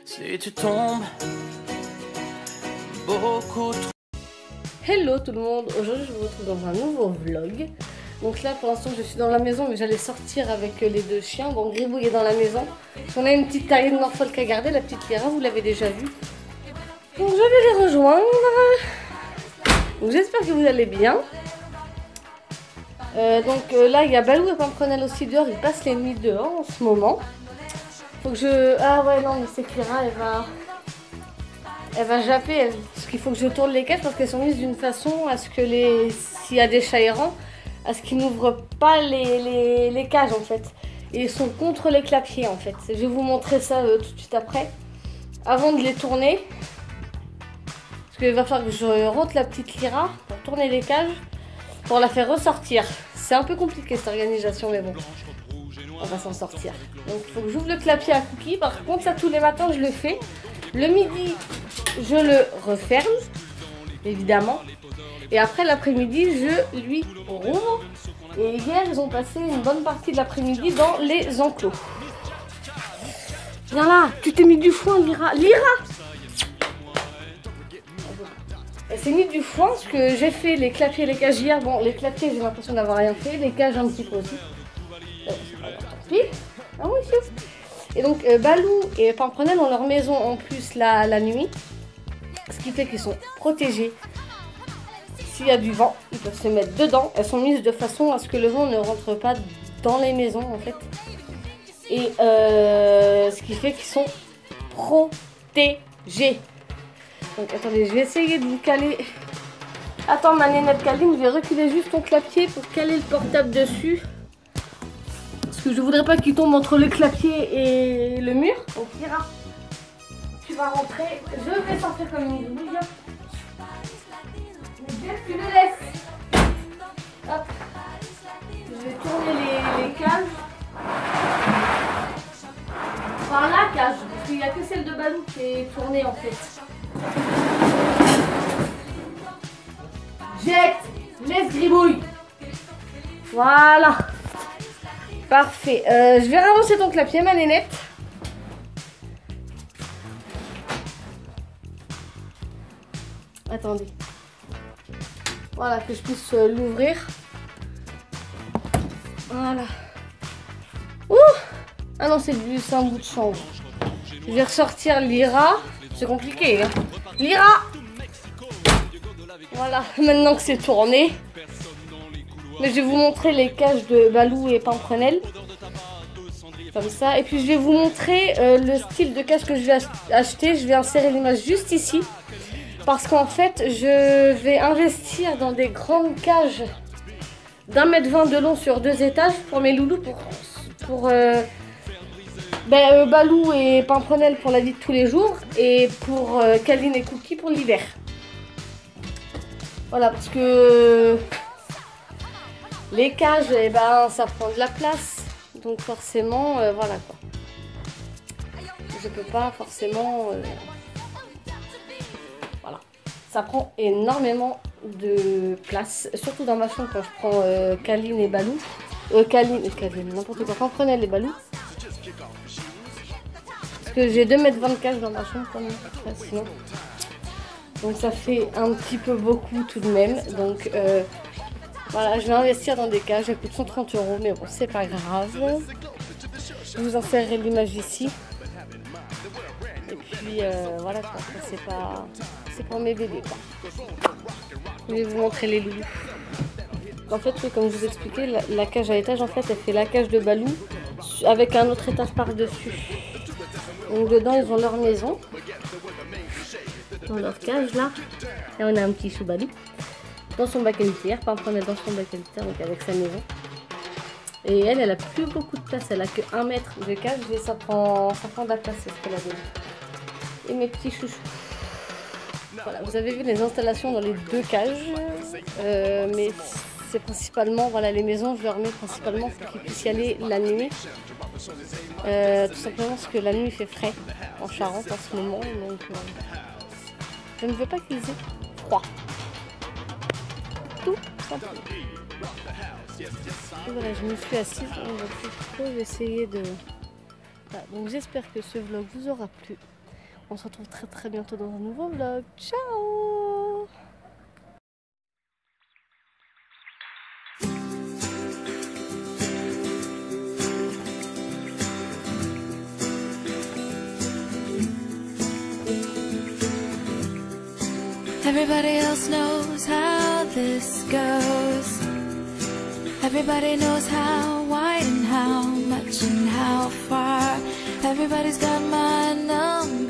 Si tu tombes beaucoup trop. Hello tout le monde, aujourd'hui je vous retrouve dans un nouveau vlog. Donc là pour l'instant je suis dans la maison mais j'allais sortir avec les deux chiens. Bon, Gribouille est dans la maison. On a une petite terrier de Norfolk à garder, la petite Lyra, vous l'avez déjà vue. Donc je vais les rejoindre. Donc j'espère que vous allez bien. Là il y a Balou et Pimprenelle aussi dehors, ils passent les nuits dehors en ce moment. Faut que je... Ah ouais non mais c'est que Lyra elle va japper, parce qu'il faut que je tourne les cages parce qu'elles sont mises d'une façon à ce que s'il y a des chats errants, à ce qu'ils n'ouvrent pas les cages en fait. Et ils sont contre les clapiers en fait. Je vais vous montrer ça tout de suite après. Avant de les tourner, parce qu'il va falloir que je rentre la petite Lyra pour tourner les cages, pour la faire ressortir. C'est un peu compliqué cette organisation mais bon, on va s'en sortir. Donc il faut que j'ouvre le clapier à Cookie. Par contre ça tous les matins je le fais. Le midi, je le referme, évidemment. Et après l'après-midi, je lui rouvre. Et hier, ils ont passé une bonne partie de l'après-midi dans les enclos. Viens là, tu t'es mis du foin, Lyra. Lyra! Elle s'est mis du foin parce que j'ai fait les clapiers et les cages hier. Bon, les clapiers, j'ai l'impression d'avoir rien fait. Les cages, un petit peu aussi. C'est pas grave, tant pis. Ah oui, c'est... Et donc Balou et Pimprenelle ont leur maison en plus la nuit. Ce qui fait qu'ils sont protégés. S'il y a du vent, ils peuvent se mettre dedans. Elles sont mises de façon à ce que le vent ne rentre pas dans les maisons en fait. Et ce qui fait qu'ils sont protégés. Donc attendez, je vais essayer de vous caler. Attends ma nénette Caline, je vais reculer juste ton clapier pour caler le portable dessus. Parce que je voudrais pas qu'il tombe entre le clapier et le mur. Donc Lyra, tu vas rentrer. Je vais sortir comme une gribouille. Mais bien tu le laisses. Hop. Je vais tourner les cages. Enfin la cage. Parce qu'il n'y a que celle de Balou qui est tournée en fait. Jette. Laisse gribouille. Voilà. Parfait. Je vais ramasser ton clapier, ma nénette. Attendez. Voilà, que je puisse l'ouvrir. Voilà. Ouh! Ah non, c'est un bout de chanvre. Je vais ressortir Lyra. C'est compliqué, hein. Lyra! Voilà, maintenant que c'est tourné. Mais je vais vous montrer les cages de Balou et Pimprenelle. Comme ça. Et puis je vais vous montrer le style de cage que je vais acheter. Je vais insérer l'image juste ici. Parce qu'en fait, je vais investir dans des grandes cages d'1,20 m de long sur 2 étages pour mes loulous. Pour Balou et Pimprenelle pour la vie de tous les jours. Et pour Caline et Cookie pour l'hiver. Voilà, parce que... les cages, eh ben, ça prend de la place, donc forcément, voilà quoi. Je peux pas forcément, voilà. Ça prend énormément de place, surtout dans ma chambre quand je prends Caline et Balou, Caline, n'importe quoi, Pimprenelle et Balou. Parce que j'ai 2,24 m dans ma chambre quand même, sinon. Donc ça fait un petit peu beaucoup tout de même, donc. Voilà, je vais investir dans des cages, elles coûtent 130 €, mais bon, c'est pas grave. Je vous insérerai l'image ici. Et puis voilà quoi, c'est pour mes bébés quoi. Je vais vous montrer les loulous. En fait, oui, comme je vous expliquais, la cage à étage, en fait, elle fait la cage de Balou avec un autre étage par-dessus. Donc dedans, ils ont leur maison. Dans leur cage là. Et on a un petit chou Balou. Dans son bac à litière, Pimprenelle dans son bac à litière, donc avec sa maison. Et elle a plus beaucoup de place, elle a que 1 mètre de cage et ça prend de la place, c'est ce qu'elle a donné. Et mes petits chouchous. Voilà, vous avez vu les installations dans les deux cages, mais c'est principalement, voilà, les maisons, je leur mets principalement pour qu'ils puissent y aller la nuit. Tout simplement parce que la nuit il fait frais en Charente en ce moment, donc je ne veux pas qu'ils aient froid. Tout simplement. Et voilà, je me suis assise, je vais essayer de... Voilà, donc j'espère que ce vlog vous aura plu. On se retrouve très très bientôt dans un nouveau vlog. Ciao! Everybody else knows how this goes. Everybody knows how wide and how much and how far. Everybody's got my number.